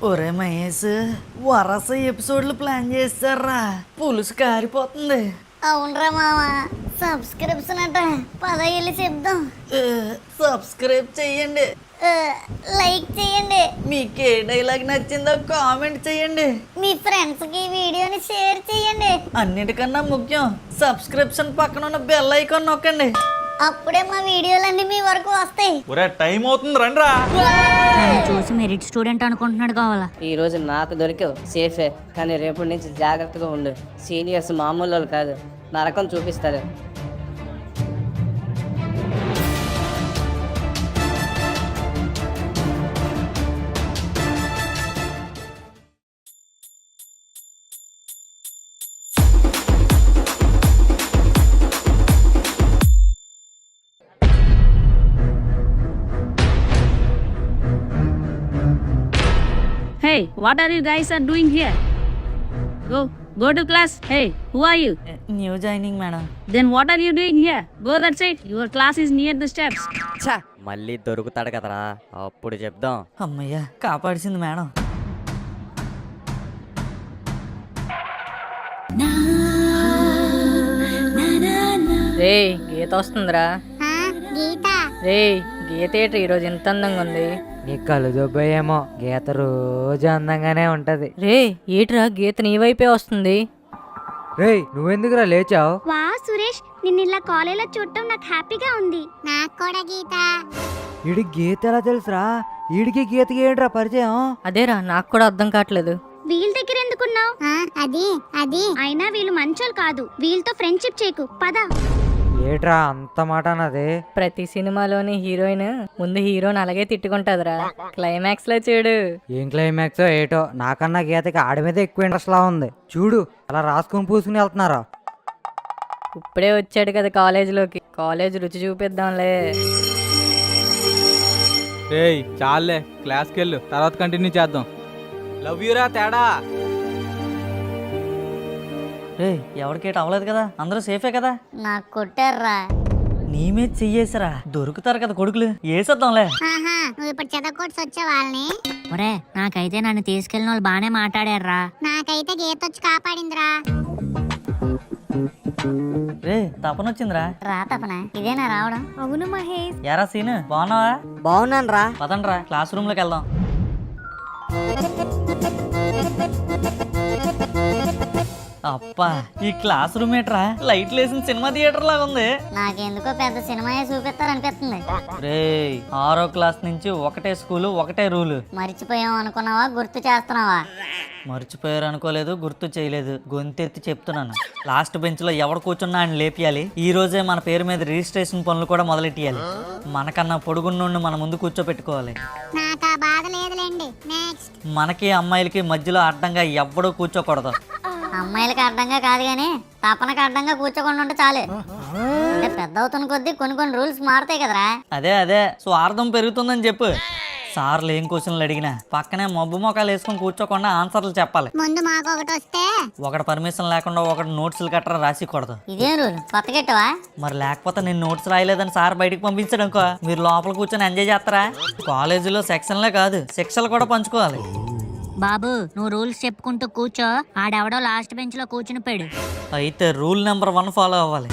ఒరే మహేష్, వరస ఎపిసోడ్లు ప్లాన్ చేస్తారా? పులుసు కారిపోతుంది. అవునరా మామ, సబ్స్క్రిప్షన్ అట. పద వెళ్ళి చెప్దాం. సబ్స్క్రైబ్ చెయ్యండి, లైక్ చేయండి, మీకు ఏ డైలాగ్ నచ్చిందో కామెంట్ చేయండి, మీ ఫ్రెండ్స్ కి వీడియోని షేర్ చేయండి. అన్నిటికన్నా ముఖ్యం సబ్స్క్రిప్షన్ పక్కన ఉన్న బెల్ ఐకాన్ నొక్కండి. అప్పుడే మా వీడియోలన్నీ మీ వరకు వస్తాయి. ఒరే టైం అవుతుంది రండ్రా. చూసి మెరిట్ స్టూడెంట్ అనుకుంటున్నాడు కావాలా. ఈ రోజు నాకు దొరికావు సేఫే, కానీ రేపటి నుంచి జాగ్రత్తగా ఉండు. సీనియర్స్ మామూలు వాళ్ళు కాదు, నరకం చూపిస్తారు. Hey, what are you guys are doing here? Go to class. Hey, who are you? New joining madam. Then what are you doing here? Go that side. Your class is near the steps. ఛా మళ్ళీ దొరుకుతాడు కదరా, అప్పుడు చెప్దాం. అమ్మయ్య, కాపాడిసింది madam. రే గీత వస్తుందిరా. గీత, రే గీత ఏంటి ఈరోజు ఇంత అందంగా ఉంది? నీ కళ్ళు దుబ్బయేమో, గీత రోజు అందంగానే ఉంటది. రే ఏట్రా గీత నీ వైపే వస్తుంది. రేయ్ నువ్వెందుకురా లేచావు? వా సురేష్, నిన్న ఇలా కాలేజీలో చూడటం నాకు హ్యాపీగా ఉంది. నాకు కూడా గీత. ఈడి గీత ఎలా తెలుసురా? ఈడికి గీతకి ఏంట్రా పరిచయం? అదేరా నాకు కూడా అర్థం కావట్లేదు. వీళ్ళ దగ్గర ఎందుకున్నావు? అది అయినా వీళ్ళు మంచోళ్ళు కాదు, వీళ్ళతో ఫ్రెండ్షిప్ చేయకు, పద. ఏట్రా అంత మాట అన్నది? ప్రతి సినిమాలోని హీరోయిన్ ముందు హీరోని అలాగే తిట్టుకుంటదిరా, క్లైమాక్స్ లో చూడు. ఏం క్లైమాక్స్ ఏటో, నాకన్నా గీతకి ఆడి మీద ఎక్కువ ఇంట్రెస్ట్ లా ఉంది. చూడు అలా రాసుకుని పూసుకుని వెళ్తున్నారా. ఇప్పుడే వచ్చాడు కదా కాలేజీలోకి, కాలేజ్ రుచి చూపిద్దాంలే. రేయ్ చాలే, క్లాస్కి వెళ్ళు, తర్వాత కంటిన్యూ చేద్దాం. లవ్ యూరా తేడా. రే ఎవరికేట అవ్వలేదు కదా, అందరూ సేఫే కదా? నాకు కొట్టారా. నీ మీద చెయ్యేసరా, దొరుకుతారు కదా కొడుకులు, వేసేద్దాంలే. నువ్వు ఇప్పుడు చెదకొట్టు వచ్చే వాళ్ళని. ఒరే నాకైతే నన్ను తీసుకెళ్ళిన వాళ్ళు బానే మాట్లాడారా. నాకైతే గీత వచ్చి కాపాడిందిరా. రే తపనొచ్చిందిరా. రా తపన, ఇదేనా రావడం? అవును మహేష్. ఎరా సీను, బాగున్నావా? బాగున్నాను రా. పదండ్రా క్లాస్ రూమ్ లోకి వెళ్దాం. అప్పా, ఈ క్లాస్ రూమ్ ఏట్రా లైట్లు వేసిన సినిమా థియేటర్ లాగా ఉంది. నాకెందుకో పెద్ద సినిమాయే చూపిస్తారనిపిస్తుంది. రే 6వ క్లాస్ నుంచి ఒకటే స్కూలు, ఒకటే రూలు. మర్చిపోయాం అనుకున్నావా, గుర్తు చేస్తున్నావా? మర్చిపోయారు అనుకోలేదు, గుర్తు చేయలేదు, గొంతెత్తి చెప్తున్నాను. లాస్ట్ బెంచ్ లో ఎవడు కూర్చున్నా అని లేపియాలి. ఈ రోజే మన పేరు మీద రిజిస్ట్రేషన్ పనులు కూడా మొదలెట్టియాలి. మనకన్నా పొడుగున్నోడిని మన ముందు కూర్చోపెట్టుకోవాలి. నాకు ఆ బాధ లేదులేండి. నెక్స్ట్. మనకి అమ్మాయిలకి మధ్యలో అడ్డంగా ఎవ్వడూ కూర్చోకూడదు. అమ్మాయిలకి అడ్డంగా కాదు గానీ తపనకి అడ్డంగా కూర్చోకుండా ఉంటే చాలు. అంటే పెద్ద అవుతున్న కొద్దీ కొన్ని రూల్స్ మారుతాయి కదరా. అదే స్వార్థం పెరుగుతుందని చెప్పు. సార్లు ఏం క్వశ్చన్లు అడిగినా పక్కనే మబ్బు మొక్కలు వేసుకొని కూర్చోకుండా ఆన్సర్లు చెప్పాలి. ముందు మాకు ఒకటి వస్తే ఒకటి పర్మిషన్ లేకుండా ఒకటి నోట్స్లు కట్టరా రాసికూడదు. ఇదే రూల్ కొత్తగెట్టవా? మరి లేకపోతే నేను నోట్స్ రాయలేదని సార్ బయటకు పంపించాడు అనుకో, మీరు లోపల కూర్చొని ఎంజాయ్ చేస్తారా? కాలేజీలో సెక్షన్లే కాదు, శిక్షలు కూడా పంచుకోవాలి. బాబు నువ్వు రూల్స్ చెప్పుకుంటూ కూర్చో, ఆడెవడో లాస్ట్ బెంచ్ లో కూర్చుని పోయాడు. అయితే రూల్ నెంబర్ 1 ఫాలో అవ్వాలి.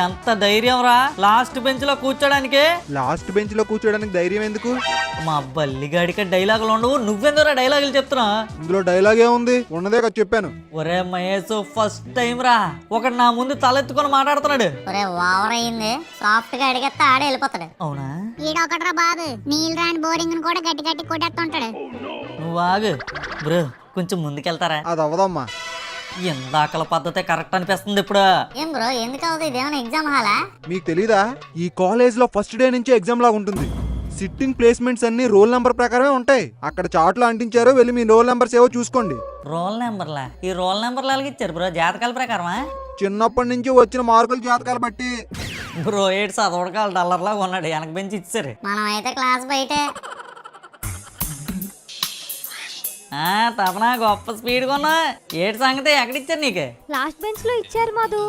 ఎంత ధైర్యం రా లాస్ట్ బెంచ్ లో కూర్చోడానికి? లాస్ట్ బెంచ్ లో కూర్చోడానికి ధైర్యం ఎందుకు? మా బల్లిగాడికి డైలాగులు ఉండవు, నువ్వెందుకు డైలాగులు చెప్తున్నా? ఇందులో డైలాగ్ ఏముంది, ఉన్నదే కదా చెప్పాను. ఒరే మహేష్, ఫస్ట్ టైం రా ఒకడు నా ముందు తలెత్తుకొని మాట్లాడుతున్నాడు. ఒరే ఓవర్ అయింది, సాఫ్ట్ గా అడిగేస్తే ఆడే వెళ్ళిపోతాడు. అవునా? ఈడొకట్రా బాబు, నీళ్ళు రాని బోరింగ్ కూడా గట్టి గట్టి కొట్టేస్తుంటాడు. నువ్వు ఆగు బ్రో, కొంచెం ముందుకెళ్తారా? అది అవ్వదమ్మా. ఎందాకల పద్ధతే కరెక్ట్ అనిపిస్తుంది ఇప్పుడు. ఏం బ్రో, ఎందుకు అవుతుంది? ఇదేమైనా ఎగ్జామ్ హాలా? మీకు తెలీదా, ఈ కాలేజ్ లో ఫస్ట్ డే నుంచి ఎగ్జామ్ లాగా ఉంటుంది. సిట్టింగ్ ప్లేస్మెంట్స్ అన్ని రోల్ నెంబర్ ప్రకారమే ఉంటాయి. అక్కడ చార్ట్లో అంటించారు, వెళ్ళి మీ రోల్ నెంబర్స్ ఏవో చూసుకోండి. రోల్ నెంబర్లా? ఈ రోల్ నెంబర్లు అలాగే ఇచ్చారు బ్రో, జాతకాల ప్రకారమా? చిన్నప్పటి నుంచి వచ్చిన మార్కులు జాతకాలు బట్టి. బ్రో ఏడు చదవడకాలు డల్లర్లా ఉన్నాడు, వెనక బెంచి ఇచ్చారు. మనం అయితే క్లాస్ బయటే. తపనా గొప్ప స్పీడ్ కొన్నా. ఏడు సంగతి ఎక్కడిచ్చారు నీకు? లాస్ట్ బెంచ్ లో ఇచ్చారు మధు.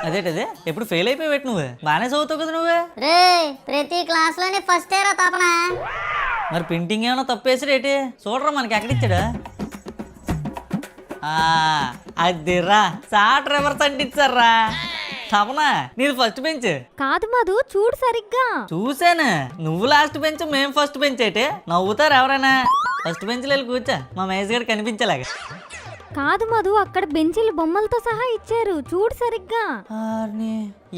అదేటదే ఎప్పుడు ఫెయిల్ అయిపోయి నువ్వు బాగానే చదువుతావు కదా నువ్వే. రే ప్రతి క్లాస్ లోనే ఫస్ట్ ఏరా తపన. మరి ప్రింటింగ్ ఏమైనా తప్పేసాడు ఏంటి చూడరా మనకి ఎక్కడిచ్చాడు. అదిరా చాట్ రివర్స్ అంటించారా. తపనా నీది ఫస్ట్ బెంచ్ కాదు మధు, చూడు సరిగ్గా. చూసాను. నువ్వు లాస్ట్ బెంచ్ మేము ఫస్ట్ బెంచ్ ఏంటి నవ్వుతారు ఎవరైనా. ఫస్ట్ బెంచ్లో వెళ్ళి కూర్చో మా మేజ్ గడి కనిపించేలాగా. కాదు మధు, అక్కడ బెంచీలు బొమ్మలతో సహా ఇచ్చారు, చూడు సరిగ్గా.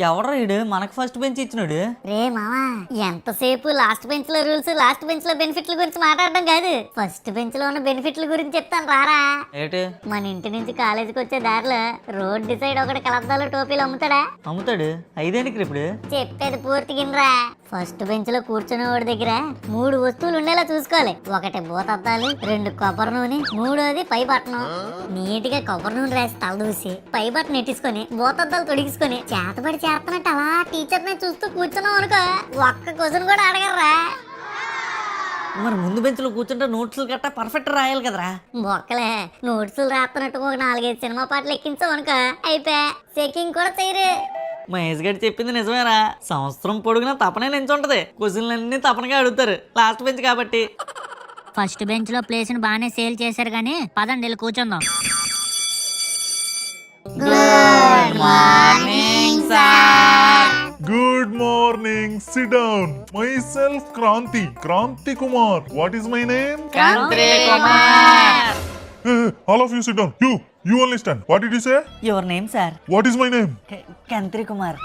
ఎవడ్రా ఈడు మనకు ఫస్ట్ బెంచ్ ఇచ్చినాడు. రే మామా, ఎంతసేపు లాస్ట్ బెంచ్ లో రూల్స్, లాస్ట్ బెంచ్ లో బెనిఫిట్ల గురించి మాట్లాడడం కాదు, ఫస్ట్ బెంచ్ లో ఉన్న బెనిఫిట్ల గురించి చెప్తాను రారా. ఏంటి? మన ఇంటి నుంచి కాలేజీకి వచ్చే దారిలో రోడ్ డిసైడ్ ఒకటి కలద్దాలు టోపీలు అమ్ముతాడా? అమ్ముతాడు. ఐదేంటికి ఇప్పుడు చెప్పేది పూర్తిగినరా. ఫస్ట్ బెంచ్ లో కూర్చునే వాడి దగ్గర 3 వస్తువులు ఉండేలా చూసుకోవాలి. ఒకటి భూతద్దాలు, 2 కొబ్బరి నూనె, 3వది పై బట్టనం. నీట్ గా కొబ్బరి నూనె రాసి తల దూసి పై బట్టను నెట్టించుకొని భూతద్దాలు తొడిగించుకొని చేతబడి చేస్తున్నట్టు అలా టీచర్ ని చూస్తూ కూర్చున్నాం అనుకో, ఒక్క క్వశ్చన్ కూడా అడగర్రా. మరి ముందు బెంచ్ లో కూర్చుంటే నోట్స్ గట్టా పర్ఫెక్ట్ రాయాలి కదరా. బొక్కలే నోట్స్ రాస్తున్నట్టు ఒక 4-5 సినిమా పాటలు ఎక్కించాం అనుకో, అయిపోయా చెకింగ్ కూడా చేయరు. మహేష్ గడి చెప్పింది నిజమేరా. సంవత్సరం పొడుగునా తపనే నించుంటది. క్వశ్చన్లన్నీ తపనగా అడుగుతారు లాస్ట్ బెంచ్ కాబట్టి. ఫస్ట్ బెంచ్ లో ప్లేస్ ని బాగానే సేల్ చేశారు కానీ పదండి వెళ్ళి కూర్చుందాం. Good morning sir. Good morning. Sit down. Myself Kranti Kumar. What is my name? Kranti Kumar. Hey, all of you sit down. You only stand. What did you say? Your name sir? What is my name? Kantri Kumar.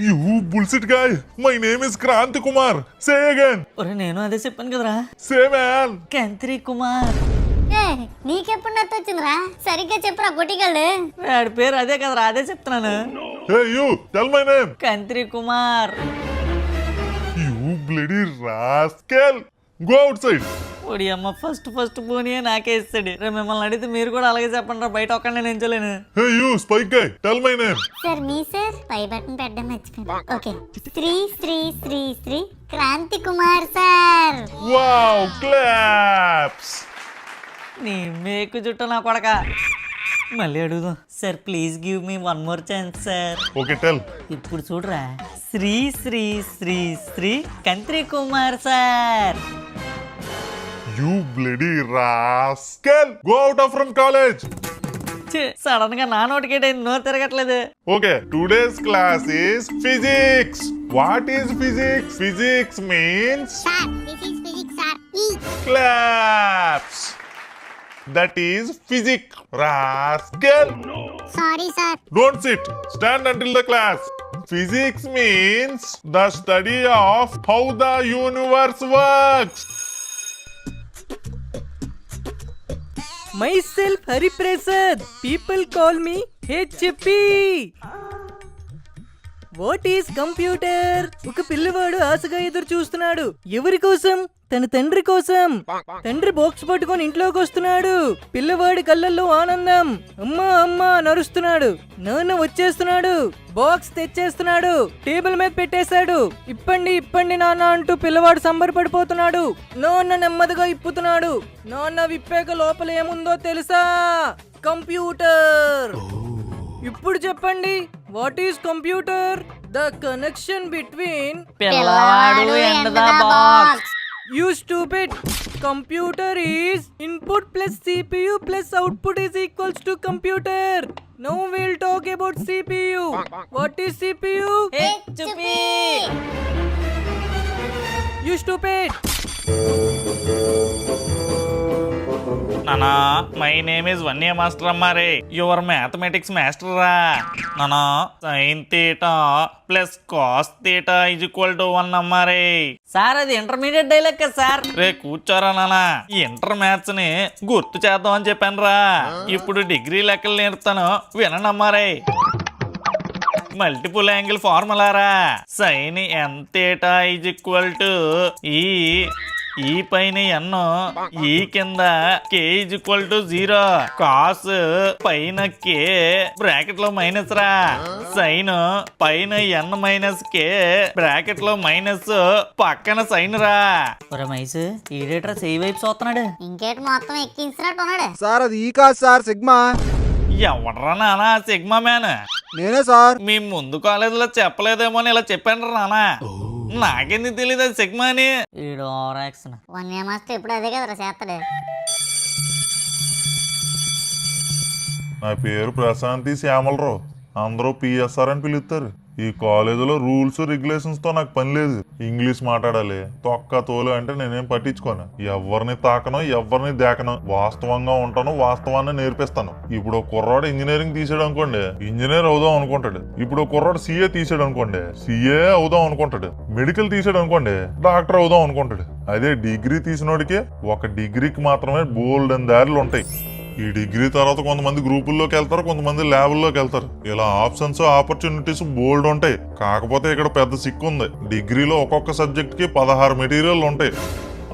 You bullshit guy. My name is Kranti Kumar. Say again. ఒరే నేను అదే చెప్పాను కదరా. Say man. కంత్రి Kumar. నీకెప్పుడు నత్త వచ్చిందిరా? సరిగ్గా చెప్పురా పొట్టిగాళ్ళు. వాడి పేరు అదే కదరా, అదే చెప్తున్నాను. Hey you, tell my name. Kantri Kumar. You bloody rascal. Go outside. ఓడి అమ్మ ఫస్ట్ పోనీ నాకే ఇస్తాడు. రే మిమ్మల్ని అడిగితే మీరు కూడా అలాగే చెప్పండి రా, బయట ఒక్కడే నించోలేను. Hey you, spike guy. Tell my name. Sir మీ సార్ పై బటన్ పెట్టడం మర్చిపోయాను. Okay, Shri Kranthi Kumar sir. Wow, claps. నీ మేకు చుట్టూ నా కొడక. మళ్ళీ అడుగుదాం sir. Please give me 1 more chance sir. Okay, tell. ఇప్పుడు చూడరా. Shri Kantri Kumar sir. You bloody rascal. Go out of from college. Sudden గా నా నోటికేట నోరు తిరగట్లేదు. Okay, today's class is physics. What is physics? Physics means Sir, this is physics, sir. claps. That is physics, rascal. Sorry, sir. Don't sit. Stand until the class. Physics means the study of how the universe works. Myself Hariprasad. People call me HP. What is computer? ఒక పిల్లవాడు ఆశగా ఎదురు చూస్తున్నాడు. ఎవరి కోసం? తన తండ్రి కోసం. తండ్రి బాక్స్ పట్టుకొని ఇంట్లోకి వస్తున్నాడు. పిల్లవాడి కళ్ళల్లో ఆనందం. అమ్మా అమ్మా నరుస్తున్నాడు. నాన్న వచ్చేస్తున్నాడు. బాక్స్ తెచ్చేస్తున్నాడు. టేబుల్ మీద పెట్టేశాడు. ఇప్పండి నాన్న అంటూ పిల్లవాడు సంబరపడిపోతున్నాడు. నాన్న నెమ్మదిగా ఇప్పుతున్నాడు. నాన్న విప్పాక లోపల ఏముందో తెలుసా? కంప్యూటర్. ఇప్పుడు చెప్పండి, what is computer? The connection between పిల్లవాడు and the box. You stupid! Computer is input plus CPU plus output is equals to computer. Now we'll talk about CPU. What is CPU? HP. You stupid! నానా my name is వన్య master అమ్మారే. Your mathematics master రా. నానా sin theta plus cos theta is equal to 1 అమ్మారే. Sir అది intermediate dialogue కదా sir. రే కూర్చోరా నానా. ఇంటర్ మ్యాథ్స్ ని గుర్తు చేద్దాం అని చెప్పాను రా. ఇప్పుడు డిగ్రీ లెక్కలు నేర్పుతాను వినండి అమ్మారే. మల్టిపుల్ యాంగిల్ ఫార్ములారా. Sin n theta is equal to ఈ పైన ఎన్, ఈ కింద k is equal to 0. Cos పైన కే బ్రాకెట్ లో మైనస్ రా. సైన్ పైన ఎన్ మైనస్ కే బ్రాకెట్ లో మైనస్ పక్కన సైన్ రా. ఒరే మైసు ఈడేట్రా సేవ్ వైపు చూస్తున్నాడు. ఇంకేటి మొత్తం ఎక్కించినట్టు ఉన్నాడు. సార్ అది ఈ కాదు సార్, సిగ్మా. ఎవడరా నానా సిగ్మా మ్యాన్? నేనే సార్. మీ ముందు కాలేజీలో చెప్పలేదేమో అని ఇలా చెప్పాను నానా. నాకెందుకు తెలియదు అది సిగ్మా అని. ఈడు ఓవర్ యాక్షన్. వన్ ఏమాస్తే ఎప్పుడు అదే కదరా చేస్తాడు. నా పేరు ప్రశాంతి శ్యామలరావు, అందరూ పిఎస్ఆర్ అని పిలుస్తారు. ఈ కాలేజీలో రూల్స్ రెగ్యులేషన్స్ తో నాకు పని లేదు. ఇంగ్లీష్ మాట్లాడాలి, తొక్క తోలు అంటే నేనేం పట్టించుకోను. ఎవరిని తాకను, ఎవరిని దేకను. వాస్తవంగా ఉంటాను, వాస్తవాన్ని నేర్పిస్తాను. ఇప్పుడు కుర్రాడు ఇంజనీరింగ్ తీసాడు అనుకోండి, ఇంజనీర్ అవుదాం అనుకుంటాడు. ఇప్పుడు కుర్రాడు సిఏ తీసాడు అనుకోండి, సిఏ అవుదాం అనుకుంటాడు. మెడికల్ తీసాడు అనుకోండి, డాక్టర్ అవుదాం అనుకుంటాడు. అదే డిగ్రీ తీసినోడికి ఒక డిగ్రీకి మాత్రమే బోల్డ్ అని దారులు ఉంటాయి. ఈ డిగ్రీ తర్వాత కొంతమంది గ్రూపుల్లోకి వెళ్తారు, కొంతమంది ల్యాబుల్లోకి వెళ్తారు. ఇలా ఆప్షన్స్ ఆపర్చునిటీస్ బోల్డ్ ఉంటాయి. కాకపోతే ఇక్కడ పెద్ద సిక్కు ఉంది. డిగ్రీలో ఒక్కొక్క సబ్జెక్ట్ కి 16 మెటీరియల్ ఉంటాయి.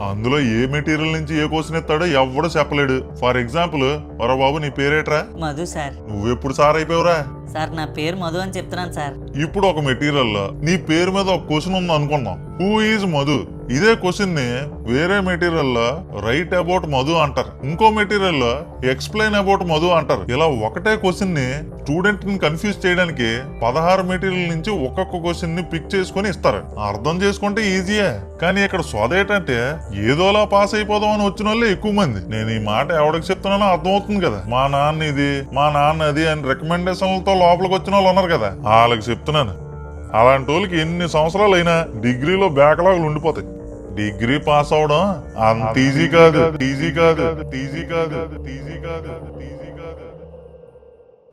అందులో ఏ మెటీరియల్ నుంచి ఏ క్వశ్చన్ ఇస్తాడో ఎవడు చెప్పలేడు. ఫర్ ఎగ్జాంపుల్, వరా బాబు నీ పేరేట్రా? మధు సార్. నువ్వెప్పుడు సార్ అయిపోయావురా? సార్ నా పేరు మధు అని చెప్తున్నాను సార్. ఇప్పుడు ఒక మెటీరియల్ లో నీ పేరు మీద ఒక క్వశ్చన్ ఉంది అనుకుందాం, హూ ఈజ్ మధు. ఇదే క్వశ్చన్ ని వేరే మెటీరియల్ లో రైట్ అబౌట్ మధు అంటారు, ఇంకో మెటీరియల్ లో ఎక్స్ప్లెయిన్ అబౌట్ మధు అంటారు. ఇలా ఒకటే క్వశ్చన్ ని స్టూడెంట్ ని కన్ఫ్యూజ్ చేయడానికి 16 మెటీరియల్ నుంచి ఒక్కొక్క క్వశ్చన్ ని పిక్ చేసుకుని ఇస్తారు. అర్థం చేసుకుంటే ఈజీయే, కానీ ఇక్కడ సోద ఏంటంటే ఏదోలా పాస్ అయిపోదాం అని వచ్చిన వాళ్ళే ఎక్కువ మంది. నేను ఈ మాట ఎవరికి చెప్తున్నానో అర్థమవుతుంది కదా. మా నాన్న ఇది, మా నాన్న అది అని రికమెండేషన్లతో లోపలికి వచ్చిన వాళ్ళు ఉన్నారు కదా, వాళ్ళకి చెప్తున్నాను. అలాంటి వాళ్ళకి ఎన్ని సంవత్సరాలు అయినా డిగ్రీలో బ్యాక్లాగులు ఉండిపోతాయి. డిగ్రీ పాస్ అవడం అంత ఈజీ కాదు, ఈజీ కాదు, ఈజీ కాదు, ఈజీ కాదు, ఈజీ కాదు.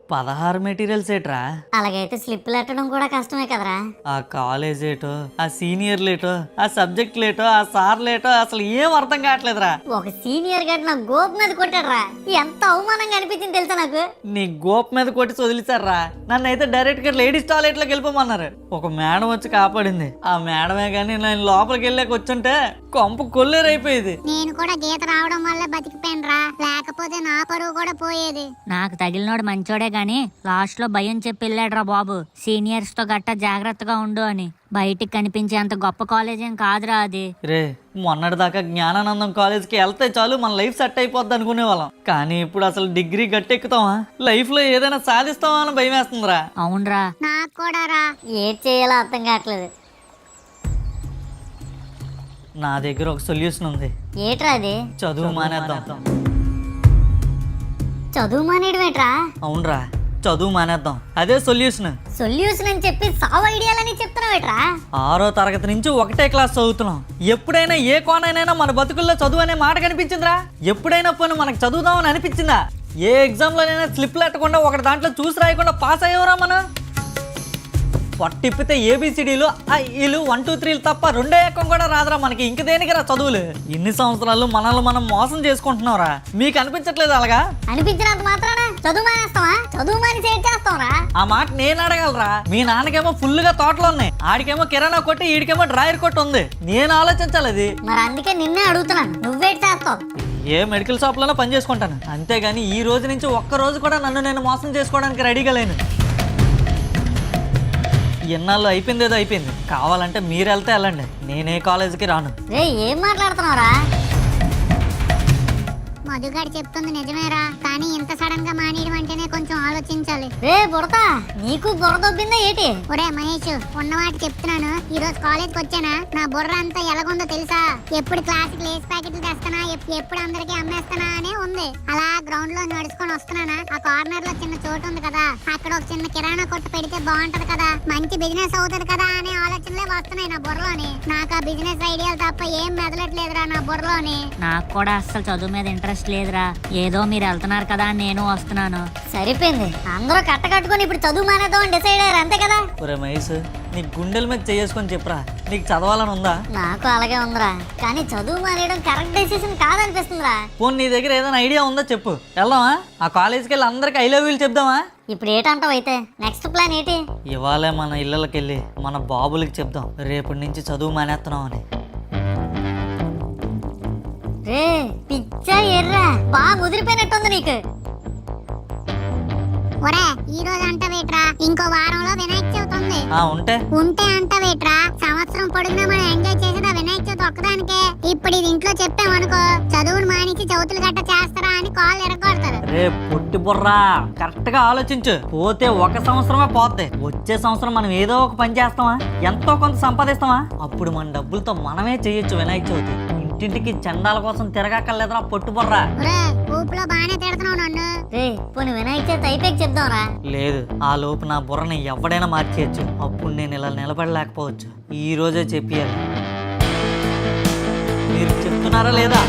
16 మెటీరియల్స్ ఏట్రా? అలాగైతే స్లిప్లు ఎట్టడం కూడా కష్టమే కదరా. ఆ కాలేజ్ ఏటో, ఆ సీనియర్ లేటో, ఆ సబ్జెక్ట్ లేటో, ఆ సార్ లేటో అసలు ఏం అర్థం కావట్లేదురా. ఒక సీనియర్ గడ్ నా గోప్ మీద కొట్టాడ్రా. ఎంత అవమానంగా అనిపించింది తెలుసా నాకు. నీ గోప్ మీద కొట్టి వదిలిసారా. నన్ను అయితే డైరెక్ట్ గా లేడీస్ టాయిలెట్ లోకి వెళ్ళిపోమన్నారు. ఒక మేడం వచ్చి కాపాడింది. ఆ మేడమే గానీ నేను లోపలికి వెళ్ళాక వచ్చుంటే కొంప కొల్లేరైపోయేది. నేను కూడా గీత రావడం వల్ల బతికిపోయినరా, లేకపోతే నా పరువు కూడా పోయేది. నాకు తగిలినోడు మంచోడే గాని లాస్ట్ లో భయం చెప్పి వెళ్ళాడురా బాబు. సీనియర్స్ తో గట్టా జాగ్రత్తగా ఉండు అని. బయటికి కనిపించే అంత గొప్ప కాలేజ్ ఏం కాదురా అది. రే, మొన్నటి దాకా జ్ఞానానందం కాలేజ్కి వెళ్తే చాలు మన లైఫ్ సెట్ అయిపోద్ది అనుకునే వాళ్ళం. కానీ ఇప్పుడు అసలు డిగ్రీ గట్టెక్కుతావా, లైఫ్ లో ఏదైనా సాధిస్తావా అని భయం వేస్తుందిరా. అవునరా, నాకు కూడా రా. ఏం చేయాలో అర్థం కావట్లేదు. నా దగ్గర ఒక సొల్యూషన్ ఉంది. ఏట్రా అది? చదువు మానేద్దాం. చదువు మానేయడం ఏట్రా? అవునరా, చదువు మానేద్దాం, అదే సొల్యూషన్. సొల్యూషన్ అని చెప్పి సావు ఐడియాలని చెప్తున్నావేట్రా? 6వ తరగతి నుంచి ఒకటే క్లాస్ చదువుతున్నాం. ఎప్పుడైనా ఏ కోణైనా మన బతుకుల్లో చదువు అనే మాట కనిపించిందిరా? ఎప్పుడైనా పోనీ మనకు చదువుదామని అనిపించిందా? ఏ ఎగ్జామ్లోనైనా స్లిప్లు ఎట్టకుండా ఒకటి దాంట్లో చూసి రాయకుండా పాస్ అయ్యేవరా మనం? పొట్టిప్పితే ఏబిసిడీలు, ఐలు, 1 2 3 తప్ప రెండో ఎక్కం కూడా రాదురా మనకి. ఇంక దేనికిరా చదువులు? ఇన్ని సంవత్సరాలు మనల్ని మనం మోసం చేసుకుంటున్నావురా. మీకు అనిపించట్లేదు అలాగా? అనిపించినంత మాత్రాన చదువు మానేస్తావా? చదువు మాని చేస్తావురా? ఆ మాట నేను అడగలరా. మీ నాన్నకేమో ఫుల్ గా తోటలు ఉన్నాయి, ఆడికేమో కిరాణా కొట్టి, ఈడికేమో డ్రాయర్ కొట్టి ఉంది. నేను ఆలోచించాలి అది. మరి అందుకే నిన్నే అడుగుతున్నాను, నువ్వేటి చేస్తావు? ఏ మెడికల్ షాప్ లోనో పని చేసుకుంటాను అంతేగాని ఈ రోజు నుంచి ఒక్క రోజు కూడా నన్ను నేను మోసం చేసుకోవడానికి రెడీగా లేను. ఎన్నాళ్ళు అయిపోయింది, ఏదో అయిపోయింది. కావాలంటే మీరు వెళ్తే వెళ్ళండి, నేనే కాలేజీకి రాను. రే, ఏం మాట్లాడుతున్నావురా? మధుగాడు చెప్తుంది నిజమేరా, కానీ ఇంత సడన్ గా మానేయడం అంటేనే కొంచెం ఆలోచించాలి. రే బుడతా, నీకు బుర్ర దొబ్బిందా ఏంటి? ఒరే మహేష్, ఉన్నవాటి చెప్తున్నాను. ఈ రోజు కాలేజ్కి వచ్చానా, నా బుర్ర అంతా ఎలాగుందో తెలుసా? ఎప్పుడు క్లాస్ లేస్ ప్యాకెట్లు తెస్తానా, ఎప్పుడు అందరికి అమ్మేస్తానా అనే ఉంది. అలా గ్రౌండ్ లో నడుచుకొని వస్తున్నానా, ఆ కార్నర్ లో చిన్న చోటు ఉంది కదా, అక్కడ ఒక చిన్న కిరాణా కొట్టు పెడితే బాగుంటది కదా, మంచి బిజినెస్ అవుతుంది కదా అనే ఆలోచనలే వస్తున్నాయి నా బుర్రలోని. నాకు ఆ బిజినెస్ ఐడియాలు తప్ప ఏం మెదలట్లేదురా నా బుర్రలోని. నాకు కూడా అస్సలు చదువు మీద ఇంట్రెస్ట్ లేదురా. ఏదో మీరు వెళ్తున్నారు కదా నేను వస్తున్నాను. సరిపోయింది, అందరూ కట్టకట్టుకుని ఇప్పుడు చదువు మానేద్దాం డిసైడ్ అయ్యారు, అంతే కదా? ఒరే మహేష్, నీ గుండెల మీద చేసుకొని చెప్పరా, నీకు చదవాలని ఉందా? నాకు అలాగే ఉందిరా, కానీ చదువు మానేయడం కరెక్ట్ డెసిషన్ కాదనిపిస్తుందిరా. పోనీ నీ దగ్గర ఏదైనా ఐడియా ఉందా చెప్పు, వెళ్దామా? ఆ కాలేజ్కి వెళ్ళి అందరికి ఐ లవ్ యూ చెప్దామా? ఇప్పుడు ఏటంటావు అయితే? నెక్స్ట్ ప్లాన్ ఏంటి? ఇవాళే మన ఇళ్ళకి వెళ్ళి మన బాబులకి చెప్దాం రేపటి నుంచి చదువు మానేస్తున్నాం అని. రే పిచ్చా ఎర్రా, బాగా ముదిరిపోయినట్టుంది నీకు. ఒరే ఈ రోజు అంటవేట్రా ఇంకో వారంలో వినాయక చవితి ఉంది. ఉంటే ఉంటే అంటవేట్రా సంవత్సరం పొడుగునా మనం ఎంజాయ్ చేసేది ఆ వినాయక చవితి ఒక్కదానికే. ఇప్పుడు ఇది ఇంట్లో చెప్పామనుకో చదువును మానించి చవితులు గట్ట చేస్తారా అని కాళ్ళు ఎరగొడతారు. రే పొట్టి బుర్రా, కరెక్ట్ గా ఆలోచించు. పోతే ఒక సంవత్సరమే పోతే వచ్చే సంవత్సరం మనం ఏదో ఒక పని చేస్తామా, ఎంతో కొంత సంపాదిస్తామా, అప్పుడు మన డబ్బులతో మనమే చేయొచ్చు వినాయక చవితి. ఇంటింటికి చందాల కోసం తిరగక్కర్లేదురా పొట్టు బుర్రా. ఊపులో బానే తిడుతున్నావు నన్ను. రే పోనీ వినాయక చవితి అయిపోయి చెప్దాంరా. లేదు, ఆ లోపు నా బుర్రని ఎవడైనా మార్చేయచ్చు. అప్పుడు నేను ఇలా నిలబడలేకపోవచ్చు. ఈ రోజే చెప్పాలి. మీరు చెప్తున్నారా లేదా?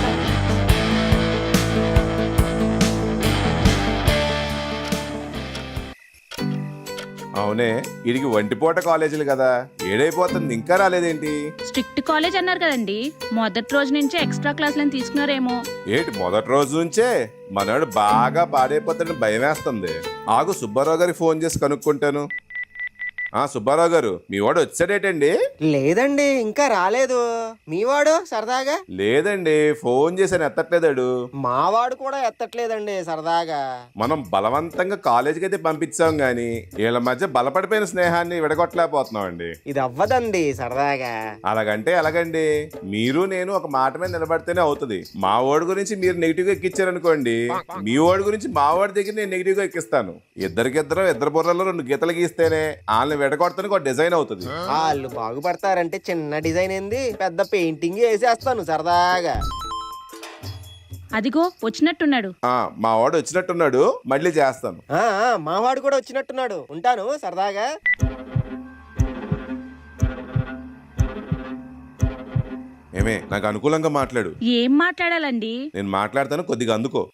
అవునే, వీడికి ఒంటిపూట కాలేజీలు కదా, ఏడైపోతుంది ఇంకా రాలేదేంటి? స్ట్రిక్ట్ కాలేజ్ అన్నారు కదండి, మొదటి రోజు నుంచే ఎక్స్ట్రా క్లాసులను తీసుకున్నారేమో. ఏంటి మొదటి రోజు నుంచే? మనోడు బాగా పాడైపోతాడని భయం వేస్తుంది. ఆగు సుబ్బారావు గారికి ఫోన్ చేసి కనుక్కుంటాను. సుబ్బారావు గారు, మీ వాడు వచ్చాడేటండి? లేదండి ఇంకా రాలేదు. మీ వాడు సరదాగా? లేదండి, ఫోన్ చేశాను ఎత్తట్లేదాడు. మా వాడు కూడా ఎత్తట్లేదండి సరదాగా. మనం బలవంతంగా కాలేజీకి అయితే పంపించాం గాని వీళ్ళ మధ్య బలపడిపోయిన స్నేహాన్ని విడగొట్టలేకపోతున్నాం అండి. ఇది అవ్వదండి సరదాగా. అలాగంటే ఎలాగండి? మీరు నేను ఒక మాట మీద నిలబడితేనే అవుతుంది. మా వాడి గురించి మీరు నెగిటివ్ గా ఎక్కించారనుకోండి, మీ వాడి గురించి మా వాడి దగ్గర నేను నెగిటివ్ గా ఎక్కిస్తాను. ఇద్దరు బుర్రలో 2 గీతలు గీస్తేనే వాళ్ళని విడగొడతానికి ఒక డిజైన్ అవుతుంది. వాళ్ళు బాగుపడతారంటే చిన్న డిజైన్ ఏంది, పెద్ద పెయింటింగ్ వేసేస్తాను సరదాగా. అదిగో వచ్చినట్టున్నాడు. మా వాడు వచ్చినట్టున్నాడు, మళ్ళీ చేస్తాను. మా వాడు కూడా వచ్చినట్టున్నాడు, ఉంటాను సరదాగా. ఏమే, నాకు అనుకూలంగా మాట్లాడు. ఏం మాట్లాడాలండి? నేను మాట్లాడతాను, కొద్దిగా అందుకో.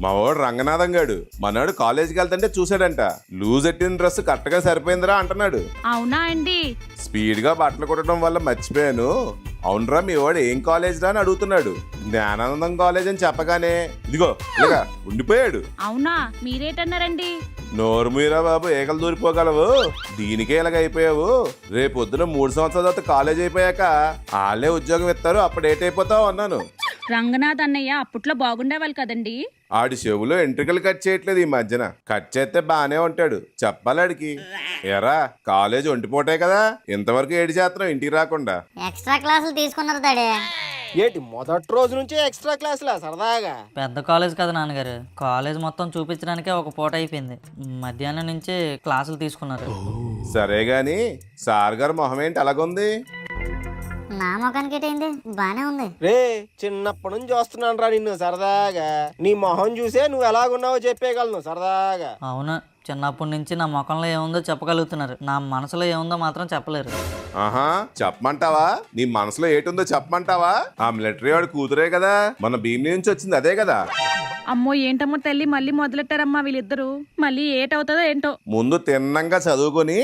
మా వాడు రంగనాథం గాడు మనవాడు కాలేజీకి వెళ్తుంటే చూసాడంట. లూజ్ ఎట్టిన డ్రెస్ కరెక్ట్ గా సరిపోయిందిరా అంటున్నాడు. అవునా అండి? స్పీడ్ గా బట్టలు కుట్టడం వల్ల మర్చిపోయాను. అవునరా, మీ వాడు ఏం కాలేజ్ రా అని అడుగుతున్నాడు. జ్ఞానానందం కాలేజ్ అని చెప్పగానే ఇదిగో ఇలాగా ఉండిపోయాడు. అవునా, మీరేటన్నారండి? నోరు మీరా బాబు, ఏకలు దూరిపోగలవు, దీనికే ఇలాగ అయిపోయావు. రేపొద్దున 3 సంవత్సరాల తర్వాత కాలేజ్ అయిపోయాక వాళ్ళే ఉద్యోగం ఇస్తారు, అప్పుడు ఏటైపోతావు అన్నాను. రంగనాథ్ అన్నయ్య అప్పట్లో బాగుండేవాళ్ళు కదండి. ఆడి చెవులో ఎంట్రికలు కట్ చేయట్లేదు ఈ మధ్యన. కట్ చేస్తే బానే ఉంటాడు, చెప్పాలి ఆడికి. ఎరా, కాలేజ్ ఒంటిపోటే కదా, ఇంతవరకు ఏడు చేస్తున్నావు ఇంటికి రాకుండా. ఎక్స్ట్రా క్లాసులు తీసుకున్నారు తాడే. ఏంటి మొదటి రోజు నుంచే ఎక్స్ట్రా క్లాసులా సరదాగా? పెద్ద కాలేజ్ కదా నాన్నగారు, కాలేజ్ మొత్తం చూపించడానికే ఒక పూట అయిపోయింది. మధ్యాహ్నం నుంచి క్లాసులు తీసుకున్నారు. సరే గాని సార్ గారు మొహం ఏంటి అలాగుంది? నా మొఖానికి ఏంటైంది, బానే ఉంది. రే చిన్నప్పటి నుంచి చూస్తున్నాను రా నిన్ను సరదాగా. నీ మొహం చూసే నువ్వు ఎలాగున్నావో చెప్పేయగలను సరదాగా. అవును, చిన్నప్పటి నుంచి నా ముఖంలో ఏముందో చెప్పగలుగుతున్నారు, నా మనసులో ఏముందో మాత్రం చెప్పలేరు. ఆహా, చెప్పమంటావా? నీ మనసులో ఏటుందో చెప్పమంటావా? ఆ మిలిటరీ వాడు కూతురే కదా, మన భీమిలి నుంచి వచ్చింది అదే కదా. అమ్మో ఏంటమ్మో తల్లి, మళ్ళీ మొదలెట్టారమ్మా వీళ్ళిద్దరు. మళ్ళీ ఏటవుతుందో ఏంటో. ముందు తిన్నంగా చదువుకొని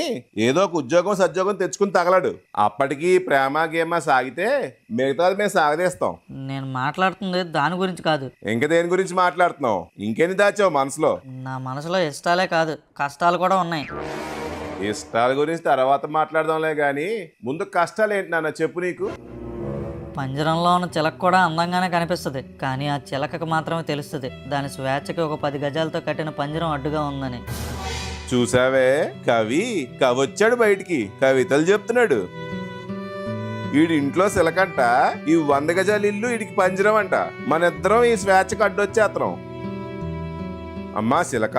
ఏదో ఒక ఉద్యోగం సద్యోగం తెచ్చుకుని తగలడు. అప్పటికి ప్రేమ గేమ సాగితే మిగతాది మేము సాగదీస్తాం. నేను మాట్లాడుతుంది దాని గురించి కాదు. ఇంక దేని గురించి మాట్లాడుతున్నావు? ఇంకెన్ని దాచావు మనసులో? నా మనసులో ఇష్టాలే కాదు, కష్టాలు కూడా ఉన్నాయి. ఇష్టాల గురించి తర్వాత మాట్లాడదాంలే గాని ముందు కష్టాలు ఏంటి నాన్న చెప్పు. నీకు పంజరంలో ఉన్న చిలక కూడా అందంగానే కనిపిస్తుంది, కానీ ఆ చిలకకు మాత్రమే తెలుస్తుంది దాని స్వేచ్ఛకి ఒక 10 గజాలతో కట్టిన పంజరం అడ్డుగా ఉందని. చూసావే, కవొచ్చాడు బయటికి, కవితలు చెప్తున్నాడు. వీడి ఇంట్లో సిలకంట, ఈ 100 గజాల ఇల్లు వీడికి పంజరం అంట. మన ఇద్దరం ఈ స్వేచ్ఛకు అడ్డొచ్చేస్తున్నాం. అమ్మా సిలక,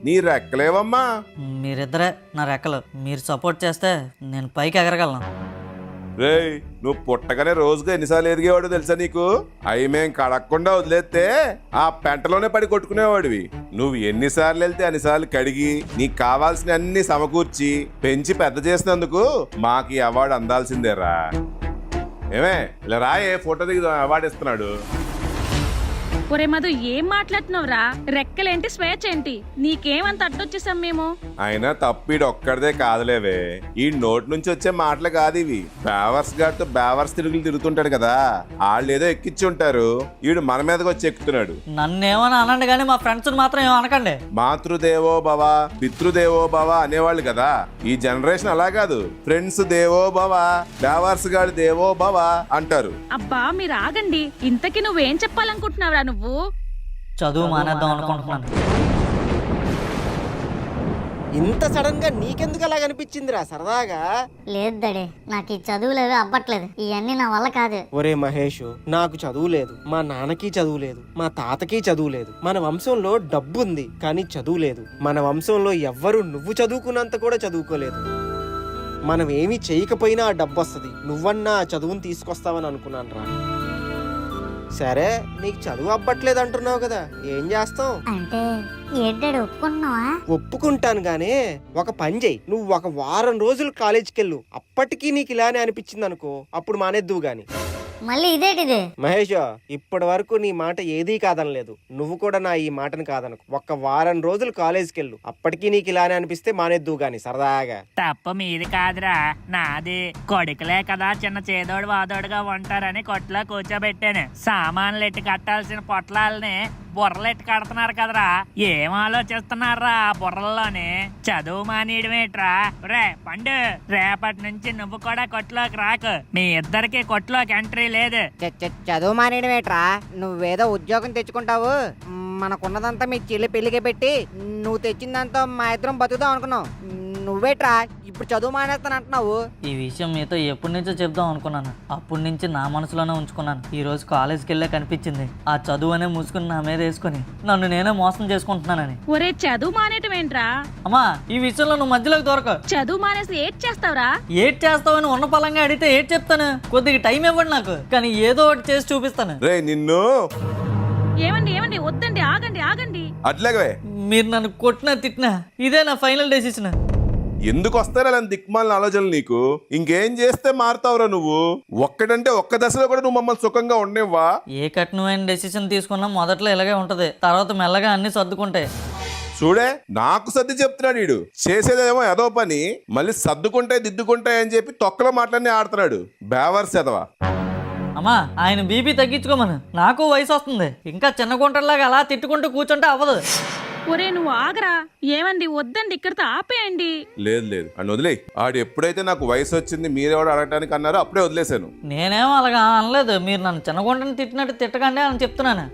నీ రెక్కలేవమ్మా. మీరిద్దరే నా రెక్కలు, మీరు సపోర్ట్ చేస్తే నేను పైకి ఎగరగలను. రేయ్, నువ్వు పుట్టగానే రోజుగా ఎన్నిసార్లు ఎదిగేవాడు తెలుసా నీకు? అవి మేం కడగకుండా వదిలేస్తే ఆ పెంటలోనే పడి కొట్టుకునేవాడివి. నువ్వు ఎన్నిసార్లు వెళ్తే అన్నిసార్లు కడిగి నీకు కావాల్సిన అన్ని సమకూర్చి పెంచి పెద్ద చేసినందుకు మాకు ఈ అవార్డు అందాల్సిందేరా. ఏమే ఇలా రాయే, ఫోటో దిగి అవార్డు ఇస్తున్నాడు. ఒరే మధు, ఏం మాట్లాడుతున్నావురా? రెక్కలేంటి, స్వేచ్ఛ ఏంటి? నీకేమంత అడ్డొచ్చేసాం మేము. అయినా తప్పీడు ఒక్కడిదే కాదులేవే, ఈ నోటి నుంచి వచ్చే మాటలు కాదు ఇవి. బేవర్స్ గారితో బేవర్స్ తిరుగుతుంటాడు కదా, వాళ్ళు ఏదో ఎక్కించి ఉంటారు, వీడు మన మీదకి వచ్చి ఎక్కుతున్నాడు. నన్నేమని అనండి కానీ మా ఫ్రెండ్స్ మాత్రం ఏమో అనకండి. మాతృదేవో భవ పితృదేవో భవ అనేవాళ్ళు కదా, ఈ జనరేషన్ అలా కాదు. ఫ్రెండ్స్ దేవో భవ, బేవర్స్ గారు దేవో భవ అంటారు. అబ్బా మీరు ఆగండి, ఇంతకీ నువ్వేం చెప్పాలనుకుంటున్నావురా? నువ్వు చదువు మానేద్దాం అనుకుంటున్నాను. ఇంత సడన్ గా నీకెందుకు అలా అనిపించిందిరా సరదాగా? లేదు డాడీ, నాకు ఈ చదువులు అవి అవ్వట్లేదు. ఇవన్నీ నా వల్ల కాదు. ఒరే మహేష్, నాకు చదువు లేదు, మా నాన్నకి చదువు లేదు, మా తాతకి చదువు లేదు. మన వంశంలో డబ్బు ఉంది కానీ చదువు లేదు. మన వంశంలో ఎవ్వరు నువ్వు చదువుకున్నంత కూడా చదువుకోలేదు. మనం ఏమీ చేయకపోయినా ఆ డబ్బు వస్తుంది. నువ్వన్నా ఆ చదువుని తీసుకొస్తావని అనుకున్నాను రా. సరే, నీకు చదువు అవ్వట్లేదు అంటున్నావు కదా, ఏం చేస్తావు? అంటే ఏంటాడు, ఒప్పుకుంటున్నావా? ఒప్పుకుంటాను గానీ ఒక పని చెయ్యి. నువ్వు ఒక వారం రోజులు కాలేజీకి వెళ్ళు. అప్పటికీ నీకు ఇలానే అనిపించింది అనుకో, అప్పుడు మానేద్దువు గాని. మళ్ళీ ఇదేటిది? మహేష్, ఇప్పటి వరకు నీ మాట ఏదీ కాదనలేదు. నువ్వు కూడా నా ఈ మాటను కాదనకు. ఒక్క వారం రోజులు కాలేజీకి వెళ్ళు. అప్పటికీ నీకు ఇలానే అనిపిస్తే మానేద్దువు గాని సరదాగా. తప్ప మీది కాదురా, నాది. కొడుకులే కదా చిన్న చేదోడు వాదోడుగా ఉంటారని కొట్లో కూర్చోబెట్టాను. సామాన్లు ఎట్టి కట్టాల్సిన పొట్లాలని బుర్రలెట్టి కడుతున్నారు కదరా. ఏం ఆలోచిస్తున్నారా బుర్రల్లోని? చదువు మానేయడమేట్రా? రే పండు, రేపటి నుంచి నువ్వు కూడా కొట్లోకి రాకు. మీ ఇద్దరికి కొట్లోకి ఎంట్రీ లేదు. చదువు మానేయడమేట్రా? నువ్వేదో ఉద్యోగం తెచ్చుకుంటావు, మనకున్నదంతా మీ చెల్లి పెళ్లికి పెట్టి నువ్వు తెచ్చిందంతా మా ఇద్దరం బతుకుదాం అనుకున్నావు. నువ్వేట్రా ఇప్పుడు చదువు మానేస్తాను అంటున్నావు? ఈ విషయం మీతో ఎప్పటి నుంచో చెప్దాం అనుకున్నాను. అప్పటి నుంచి నా మనసులోనే ఉంచుకున్నాను. ఈ రోజు కాలేజ్కి వెళ్ళే కనిపించింది. ఆ చదువు అనే మూసుకుని నా మీద వేసుకుని నన్ను నేనే మోసం చేసుకుంటున్నానని. ఒరే చదువు మానేయటం ఏంట్రా? అమ్మా, ఈ విషయంలో నువ్వు మధ్యలోకి దొరక. చదువు మానేసి ఏడ్ చేస్తావురా? ఏడ్ చేస్తావని ఉన్న పలంగా అడిగితే ఏడ్ చెప్తాను. కొద్దిగా టైం ఇవ్వండి నాకు, కానీ ఏదో ఒకటి చేసి చూపిస్తాను. రే నిన్ను. ఏమండి ఏమండి, వద్దండి, ఆగండి ఆగండి. అట్లాగే మీరు నన్ను కొట్టినా తిట్టినా ఇదే నా ఫైనల్ డెసిషన్. ఎందుకు వస్తారా అలా దిక్మాలిన ఆలోచనలు నీకు? ఇంకేం చేస్తే మారుతావురా నువ్వు? ఒక్కడంటే ఒక్క దశలో కూడా నువ్వు మమ్మల్ని సుఖంగా ఉండేవా? ఏ కఠినమైన డెసిషన్ తీసుకున్నా మొదట్లో ఇలాగే ఉంటది, తర్వాత మెల్లగా అన్ని సర్దుకుంటాయి. చూడే, నాకు సర్ది చెప్తున్నాడు వీడు. చేసేదేమో ఏదో పని, మళ్ళీ సర్దుకుంటాయి దిద్దుకుంటాయి అని చెప్పి తొక్కలో మాటలన్నీ ఆడుతున్నాడు. బేవర్స్ ఎదవా. అమ్మా, ఆయన బీపీ తగ్గించుకోమను. నాకు వయసు వస్తుంది. ఇంకా చిన్న గుంటలాగా అలా తిట్టుకుంటూ కూర్చుంటే అవ్వదు. ఒరే నువ్వు ఆగరా. ఏమండి, వద్దండి, ఇక్కడితో ఆపేయండి. లేదు లేదు అని వదిలే. ఆడు ఎప్పుడైతే నాకు వయసు వచ్చింది మీరెవడు అడగటానికి అన్నారో అప్పుడే వదిలేశాను. నేనేమో అలాగా అనలేదు. మీరు నన్ను చిన్నగుంటని తిట్టినట్టు తిట్టకండి అని చెప్తున్నాను.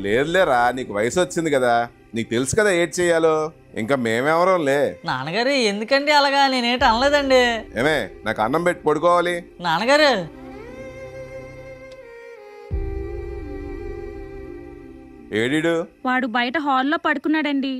లేదులేరా, నీకు వయసు వచ్చింది కదా, నీకు తెలుసు కదా ఏడ్ చెయ్యాలో. ఇంకా మేమెవరంలే. నాన్నగారు ఎందుకండి అలాగా? నేనేటి అనలేదండి. ఏమే, నాకు అన్నం పెట్టి పడుకోవాలి. నాన్నగారు, ఏడీడు? వాడు బయట హాల్లో పడుకున్నాడండి.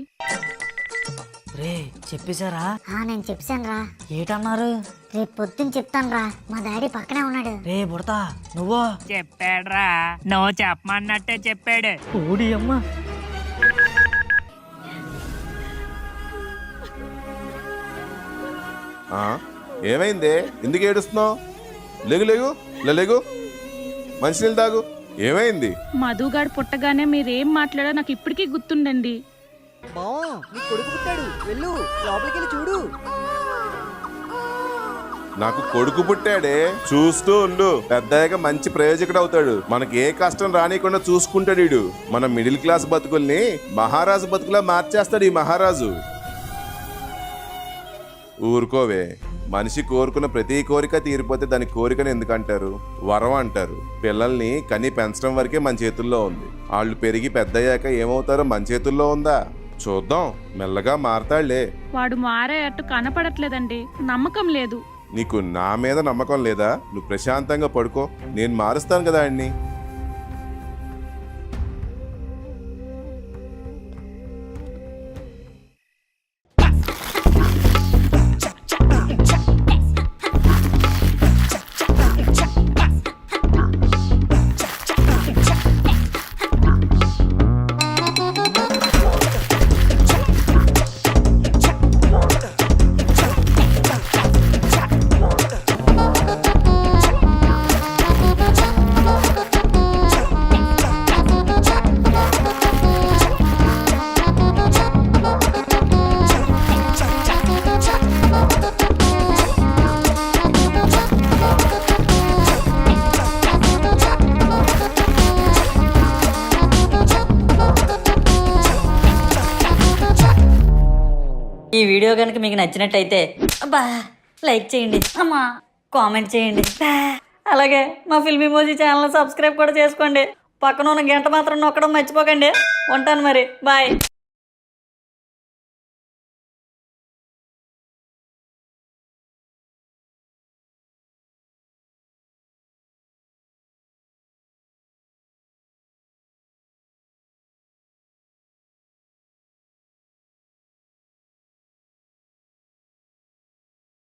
రే చెప్పేశారా? నేను చెప్పాను రా. ఏటన్నారు? రేపు పొద్దున్న చెప్తాను రా, మా డాడీ పక్కనే ఉన్నాడు. రే బుడతా, నువ్వు చెప్పాడురా, నువ్వు చెప్పమన్నట్టే చెప్పాడు. ఓడి అమ్మ. ఏమైంది? ఎందుకు ఏడుస్తున్నావు? లేగు లేగు లేగు, మంచినీళ్ళు తాగు. ఏమైంది? మధుగాడు పుట్టగానే మీరేం మాట్లాడో నాకు ఇప్పటికీ గుర్తుండండి. బావా, నీ కొడుకు పుట్టాడు, వెళ్ళు లోపలికి వెళ్ళి చూడు. నాకు కొడుకు పుట్టాడే, చూస్తూ ఉండు. పెద్దయ్యాక మంచి ప్రయోజకుడు అవుతాడు. మనకి ఏ కష్టం రానికుండా చూసుకుంటాడు వీడు. మన మిడిల్ క్లాస్ బతుకుల్ని మహారాజు బతుకులా మార్చేస్తాడు ఈ మహారాజు. ఊరుకోవే. మనిషి కోరుకున్న ప్రతి కోరిక తీరిపోతే దాని కోరికను ఎందుకంటారు? వరం అంటారు. పిల్లల్ని కని పెంచడం వరకే మన చేతుల్లో ఉంది. వాళ్ళు పెరిగి పెద్దయ్యాక ఏమవుతారో మన చేతుల్లో ఉందా? చూద్దాం, మెల్లగా మారతాళ్లే. వాడు మారే అట్టు కనపడట్లేదండి, నమ్మకం లేదు. నీకు నా మీద నమ్మకం లేదా? నువ్వు ప్రశాంతంగా పడుకో, నేను మారుస్తాను కదా ఆయన్ని. ఈ వీడియో కనుక మీకు నచ్చినట్టయితే అబ్బా లైక్ చేయండి, అమ్మా కామెంట్ చేయండి, అలాగే మా ఫిల్మీ మోజీ ఛానల్ సబ్స్క్రైబ్ కూడా చేసుకోండి. పక్కన ఉన్న గంట మాత్రం నొక్కడం మర్చిపోకండి. ఉంటాను మరి, బాయ్.